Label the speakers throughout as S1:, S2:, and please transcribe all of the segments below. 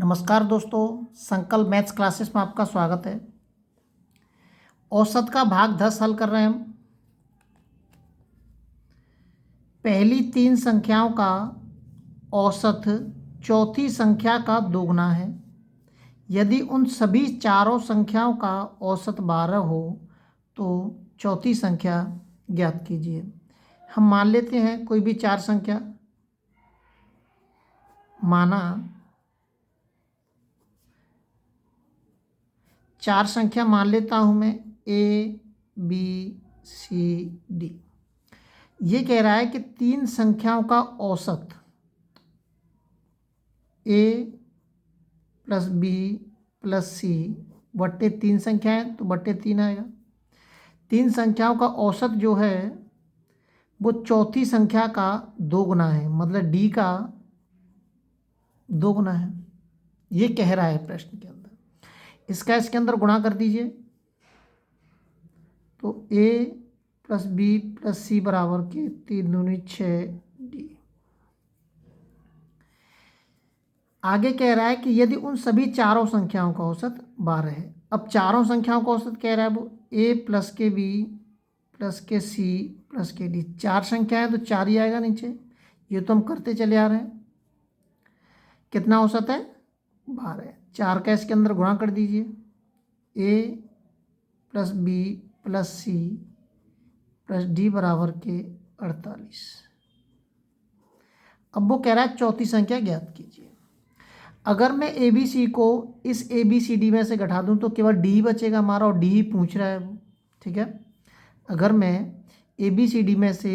S1: नमस्कार दोस्तों, संकल्प मैथ्स क्लासेस में आपका स्वागत है। औसत का भाग 10 हल कर रहे हैं हम। पहली 3 संख्याओं का औसत चौथी संख्या का दोगुना है। यदि उन सभी चारों संख्याओं का औसत 12 हो तो चौथी संख्या ज्ञात कीजिए। हम मान लेते हैं कोई भी 4 संख्या, माना 4 संख्या मान लेता हूँ मैं, A B C D। ये कह रहा है कि 3 संख्याओं का औसत A plus B plus C बट्टे 3 संख्या है तो बट्टे 3 आएगा। 3 संख्याओं का औसत जो है वो चौथी संख्या का दोगुना है, मतलब D का दोगुना है। ये कह रहा है प्रश्न के अंदर। इसका इसके अंदर गुणा कर दीजिए तो A plus B plus C बराबर के 3 दूनी 6D। आगे कह रहा है कि यदि उन सभी चारों संख्याओं का औसत 12 है। अब चारों संख्याओं का औसत कह रहा है वो A प्लस के B प्लस के C प्लस के D। 4 संख्या है तो 4 ही आएगा नीचे। ये तो हम करते चले आ रहे हैं। कितना औसत है? 12। 4 का इसके अंदर गुणा कर दीजिए, A plus B plus C plus D बराबर के 48। अब वो कह रहा है चौथी संख्या ज्ञात कीजिए। अगर मैं ABC को इस ABCD में से घटा दूं तो केवल D ही बचेगा हमारा, और D ही पूछ रहा है वो, ठीक है। अगर मैं ABCD में से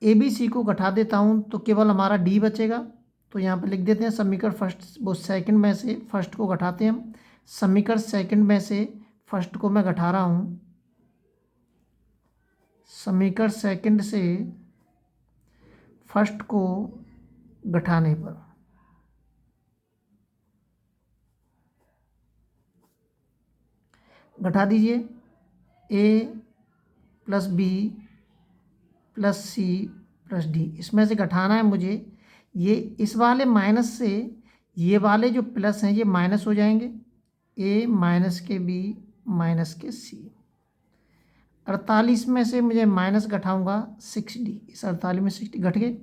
S1: ABC को घटा देता हूं तो केवल हमारा D बचेगा। तो यहाँ पे लिख देते हैं समीकरण फर्स्ट, वो सेकंड में से फर्स्ट को घटाते हैं हम। समीकरण सेकंड में से फर्स्ट को मैं घटा रहा हूँ। समीकरण सेकंड से फर्स्ट को घटाने पर घटा दीजिए, A plus B plus C plus D। इसमें से घटाना है मुझे। ये इस वाले माइनस से ये वाले जो प्लस हैं ये माइनस हो जाएंगे। A माइनस के B माइनस के C। 48 में से मुझे माइनस घटाऊंगा 6D। इस 48 में 60 घट गए,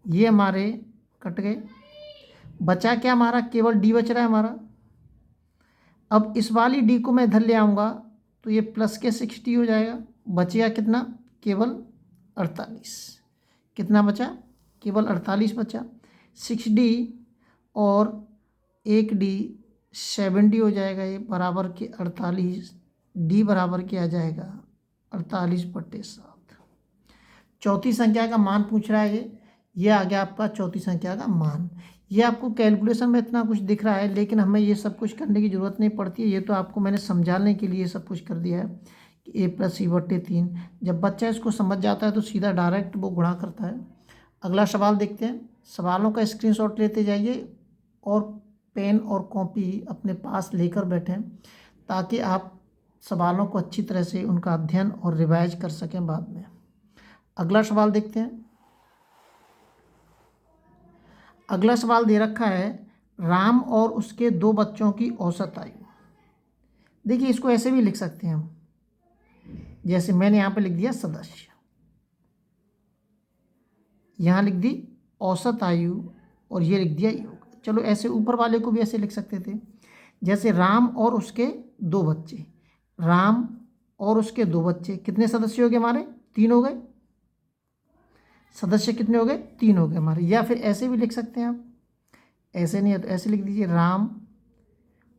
S1: ये हमारे कट गए। बचा क्या हमारा? केवल D बच रहा है हमारा। अब इस वाली D को मैं इधर ले आऊँगा तो ये प्लस के 60 हो जाएगा। बचेगा कितना? केवल 48। कितना बचा? केवल 48 बचा। 6D और 1D 7D हो जाएगा। ये बराबर के 48। D बराबर के आ जाएगा 48/7। चौथी संख्या का मान पूछ रहा है ये आ गया आपका चौथी संख्या का मान। ये आपको कैलकुलेशन में इतना कुछ दिख रहा है, लेकिन हमें ये सब कुछ करने की ज़रूरत नहीं पड़ती है। ये तो आपको मैंने समझाने के लिए सब कुछ कर दिया है कि A प्लस C/3। जब बच्चा इसको समझ जाता है तो सीधा डायरेक्ट वो गुणा करता है। अगला सवाल देखते हैं। सवालों का स्क्रीनशॉट लेते जाइए और पेन और कॉपी अपने पास लेकर बैठें ताकि आप सवालों को अच्छी तरह से उनका अध्ययन और रिवाइज कर सकें बाद में। अगला सवाल देखते हैं। अगला सवाल दे रखा है राम और उसके 2 बच्चों की औसत आयु। देखिए इसको ऐसे भी लिख सकते हैं हम, जैसे मैंने यहाँ पे लिख दिया सदस्य, यहाँ लिख दी औसत आयु और ये लिख दिया योग। चलो ऐसे ऊपर वाले को भी ऐसे लिख सकते थे, जैसे राम और उसके 2 बच्चे। राम और उसके 2 बच्चे कितने सदस्य हो गए हमारे? 3 हो गए। सदस्य कितने हो गए? 3 हो गए हमारे। या फिर ऐसे भी लिख सकते हैं आप, ऐसे नहीं है तो ऐसे लिख दीजिए राम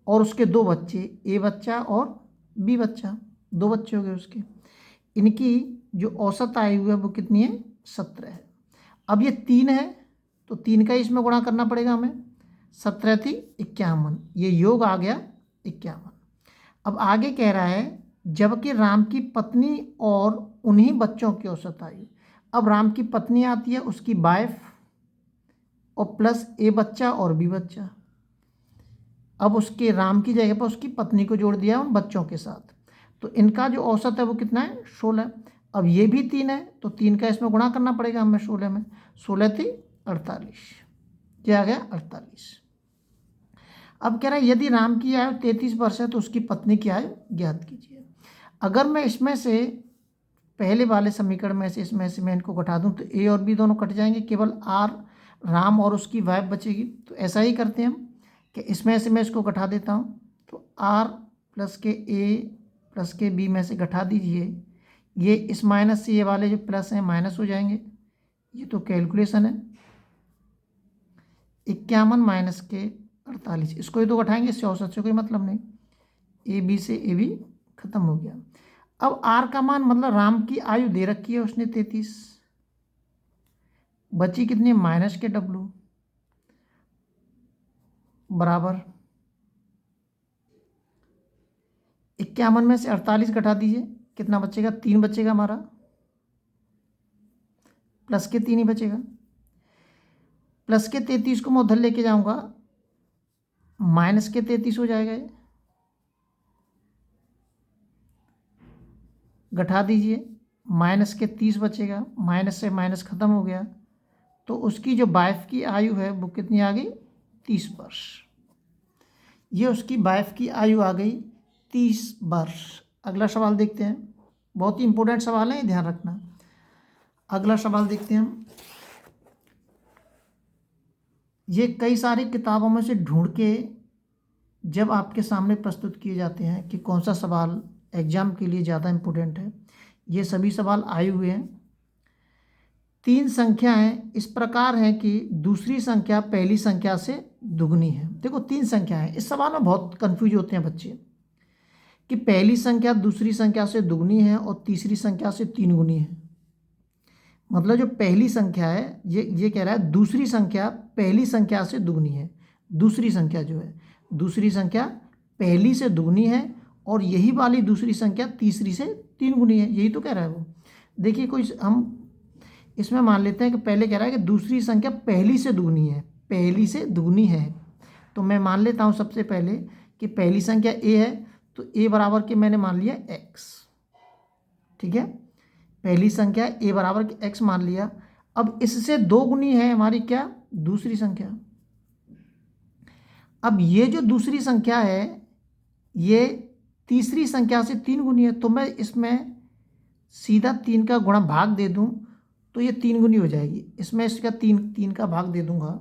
S1: और उसके 2 बच्चे, A बच्चा और B बच्चा। 2 बच्चे हो गए उसके। इनकी जो औसत आयु है वो कितनी है? 17 है। अब ये 3 है तो 3 का इसमें गुणा करना पड़ेगा हमें। 17 थी 51, ये योग आ गया 51। अब आगे कह रहा है जबकि राम की पत्नी और उन्हीं बच्चों की औसत आयु। अब राम की पत्नी आती है, उसकी वाइफ, और प्लस A बच्चा और B बच्चा। अब उसके राम की जगह पर उसकी पत्नी को जोड़ दिया उन बच्चों के साथ, तो इनका जो औसत है वो कितना है? 16। अब ये भी 3 है तो 3 का इसमें गुणा करना पड़ेगा हमें 16 में। 16 थी 48, क्या आ गया? 48। अब कह रहा है यदि राम की आयु 33 वर्ष है तो उसकी पत्नी की आयु ज्ञात कीजिए। अगर मैं इसमें से पहले वाले समीकरण में से इसमें से मैं इनको घटा दूं तो ए और बी दोनों कट जाएंगे, केवल आर राम और उसकी वाइफ बचेगी। तो ऐसा ही करते हैं हम कि इसमें से मैं इसको घटा देता हूँ, तो आर प्लस के ए प्लस के बी में से घटा दीजिए। ये इस माइनस से ये वाले जो प्लस हैं माइनस हो जाएंगे, ये तो कैलकुलेशन है। 51 माइनस के 48, इसको ही तो घटाएंगे, इससे औसत से कोई मतलब नहीं। ए बी से ए बी खत्म हो गया। अब आर का मान मतलब राम की आयु दे रखी है उसने 33, बची कितनी माइनस के डब्लू बराबर 51 में से 48 घटा दीजिए, कितना बचेगा 3 बचेगा हमारा, प्लस के 3 ही बचेगा। प्लस के 33 को मैं उधर लेके जाऊंगा, माइनस के 33 हो जाएगा, ये घटा दीजिए, माइनस के 30 बचेगा, माइनस से माइनस खत्म हो गया, तो उसकी जो वाइफ की आयु है वो कितनी आ गई 30 वर्ष। ये उसकी वाइफ की आयु आ गई 30 वर्ष। अगला सवाल देखते हैं, बहुत ही इंपॉर्टेंट सवाल है, ध्यान रखना। अगला सवाल देखते हैं हम। ये कई सारी किताबों में से ढूंढ के जब आपके सामने प्रस्तुत किए जाते हैं कि कौन सा सवाल एग्जाम के लिए ज़्यादा इम्पोर्टेंट है, ये सभी सवाल आए हुए हैं। 3 संख्याएं इस प्रकार हैं कि दूसरी संख्या पहली संख्या से दुगनी है। देखो 3 संख्याएं, इस सवाल में बहुत कंफ्यूज होते हैं बच्चे कि पहली संख्या दूसरी संख्या से दुगनी है और तीसरी संख्या से 3 गुनी है। मतलब जो पहली संख्या है, ये कह रहा है दूसरी संख्या पहली संख्या से दुगनी है। दूसरी संख्या जो है, दूसरी संख्या पहली से दुगनी है और यही वाली दूसरी संख्या तीसरी से 3 गुनी है, यही तो कह रहा है वो। देखिए कोई हम इसमें मान लेते हैं कि पहले कह रहा है कि दूसरी संख्या पहली से दुगनी है, पहली से दुगनी है, तो मैं मान लेता हूँ सबसे पहले कि पहली संख्या ए है, तो ए बराबर के मैंने मान लिया एक्स, ठीक है। पहली संख्या ए बराबर के एक्स मान लिया। अब इससे 2 गुनी है हमारी क्या दूसरी संख्या। अब ये जो दूसरी संख्या है ये तीसरी संख्या से 3 गुनी है, तो मैं इसमें सीधा 3 का गुणा भाग दे दूं तो ये 3 गुनी हो जाएगी। इसमें इसका 3 का भाग दे दूंगा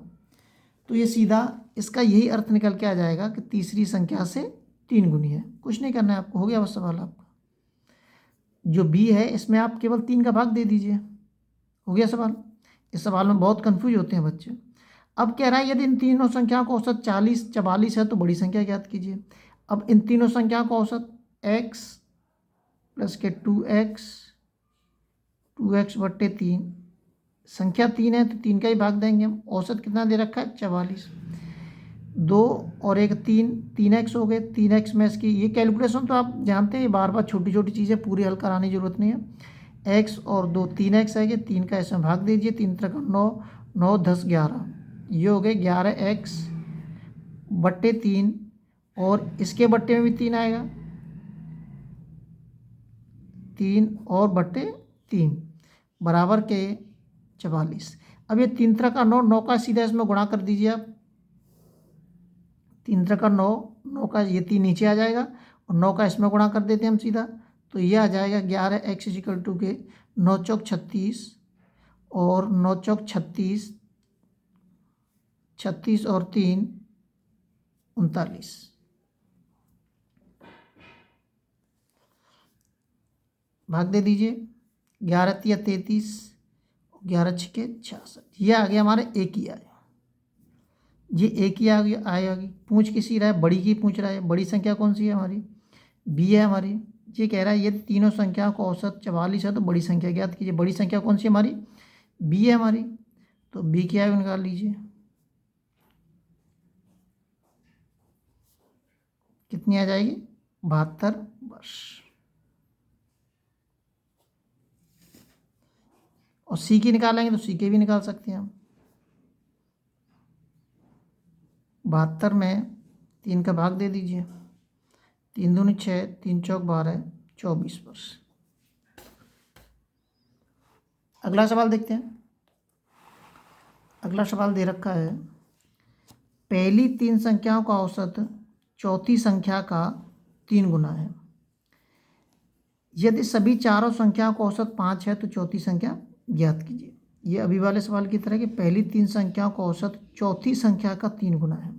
S1: तो ये सीधा इसका यही अर्थ निकल के आ जाएगा कि तीसरी संख्या से 3 गुनी है। कुछ नहीं करना है आपको, हो गया बस सवाल आपका। जो बी है इसमें आप केवल 3 का भाग दे दीजिए, हो गया सवाल। इस सवाल में बहुत कंफ्यूज होते हैं बच्चे। अब कह रहा है यदि इन तीनों संख्याओं का औसत 44 है तो बड़ी संख्या ज्ञात कीजिए। अब इन तीनों संख्याओं का औसत x प्लस के 2x बट्टे 3, संख्या 3 है तो 3 का ही भाग देंगे हम। औसत कितना दे रखा है 44, 2 और 1 3x हो गए। 3x में इसकी ये कैलकुलेशन तो आप जानते हैं, बार बार छोटी छोटी चीज़ें पूरी हल कराने की जरूरत नहीं है। x और 2 3x है, 3 का इसमें भाग दीजिए, 3 3 9, 9 10 11, ये हो गए 11x बट्टे 3 और इसके बट्टे में भी 3 आएगा, 3 और बट्टे 3 बराबर के 44। अब ये 3 3 का 9, 9 का सीधा इसमें गुणा कर दीजिए आप, 3 3 का 9, 9 का ये 3 नीचे आ जाएगा और 9 का इसमें गुणा कर देते हैं हम सीधा, तो ये आ जाएगा 11x इक्वल टू के 9 चौक 36 और 9 चौक 36, 36 और 3 39। भाग दे दीजिए, 11 3 33, 11 6 66, ये आ गया हमारे एक ही आया, ये एक ही आएगी। पूछ किसी रहा है, बड़ी की पूछ रहा है। बड़ी संख्या कौन सी है हमारी, बी है हमारी। ये कह रहा है ये तीनों संख्याओं का औसत 44 है तो बड़ी संख्या ज्ञात कीजिए। बड़ी संख्या कौन सी है हमारी, बी है हमारी, तो बी की आयु निकाल लीजिए, कितनी आ जाएगी 72 वर्ष। और सी की निकालेंगे तो सी के भी निकाल सकते हैं हम। 72 में 3 का भाग दे दीजिए, 3 दूनी 6, 3 चौक 12, 24 वर्ष। अगला सवाल देखते हैं। अगला सवाल दे रखा है, पहली 3 संख्याओं का औसत चौथी संख्या का 3 गुना है। यदि सभी चारों संख्याओं का औसत 5 है तो चौथी संख्या ज्ञात कीजिए। ये अभी वाले सवाल की तरह कि पहली 3 संख्याओं का औसत चौथी संख्या का 3 गुना है।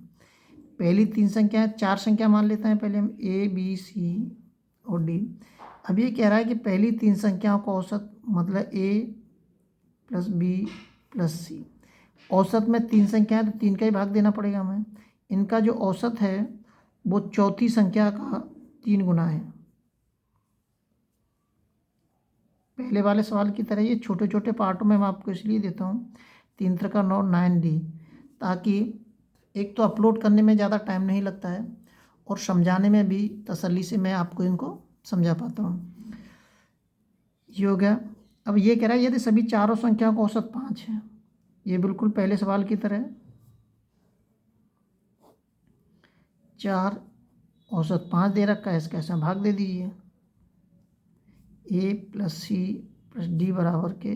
S1: पहली 3 संख्या 4 संख्या मान लेते हैं पहले हम, ए बी सी और डी। अब ये कह रहा है कि पहली 3 संख्याओं का औसत मतलब ए प्लस बी प्लस सी। औसत में 3 संख्या है तो 3 का ही भाग देना पड़ेगा हमें। इनका जो औसत है वो चौथी संख्या का 3 गुना है। पहले वाले सवाल की तरह ये छोटे छोटे पार्टों में मैं आपको इसलिए देता हूँ 3 3 9 9D, ताकि एक तो अपलोड करने में ज़्यादा टाइम नहीं लगता है और समझाने में भी तसल्ली से मैं आपको इनको समझा पाता हूँ। ये हो गया। अब ये कह रहा है यदि सभी चारों संख्याओं का औसत 5 है, ये बिल्कुल पहले सवाल की तरह है। 4 औसत 5 दे रखा है, इसका ऐसा भाग दे दीजिए। ए प्लस सी प्लस डी बराबर के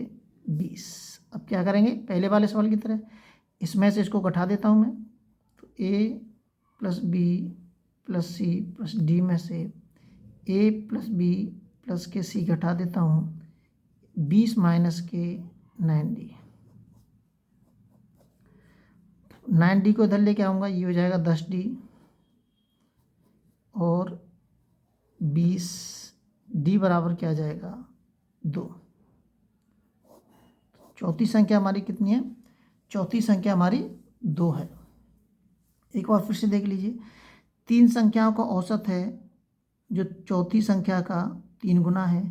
S1: 20। अब क्या करेंगे पहले वाले सवाल की तरह, इसमें से इसको घटा देता हूँ मैं। तो a plus b plus c plus d में से ए प्लस बी प्लस के सी घटा देता हूँ, 20 माइनस के 9D। 9D को इधर लेके आऊँगा, ये हो जाएगा 10D और 20D बराबर क्या आ जाएगा 2। चौथी संख्या हमारी कितनी है? चौथी संख्या हमारी 2 है। एक बार फिर से देख लीजिए, 3 संख्याओं का औसत है जो चौथी संख्या का 3 गुना है।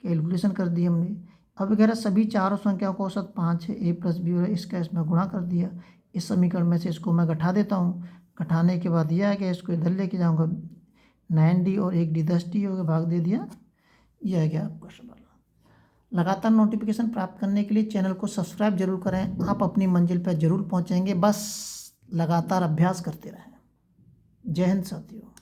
S1: कैलकुलेशन कर दी हमने। अब वगैरह सभी चारों संख्याओं का औसत 5 है, ए प्लस बी और इसका इसमें गुणा कर दिया। इस समीकरण में से इसको मैं घटा देता हूँ। घटाने के बाद यह है कि इसको इधर लेके जाऊँगा, 9D और 1D 10D हो गया, भाग दे दिया। यह है क्या आपका सवाल। लगातार नोटिफिकेशन प्राप्त करने के लिए चैनल को सब्सक्राइब जरूर करें। आप अपनी मंजिल पर जरूर पहुँचेंगे, बस लगातार अभ्यास करते रहें। जय हिंद साथियों।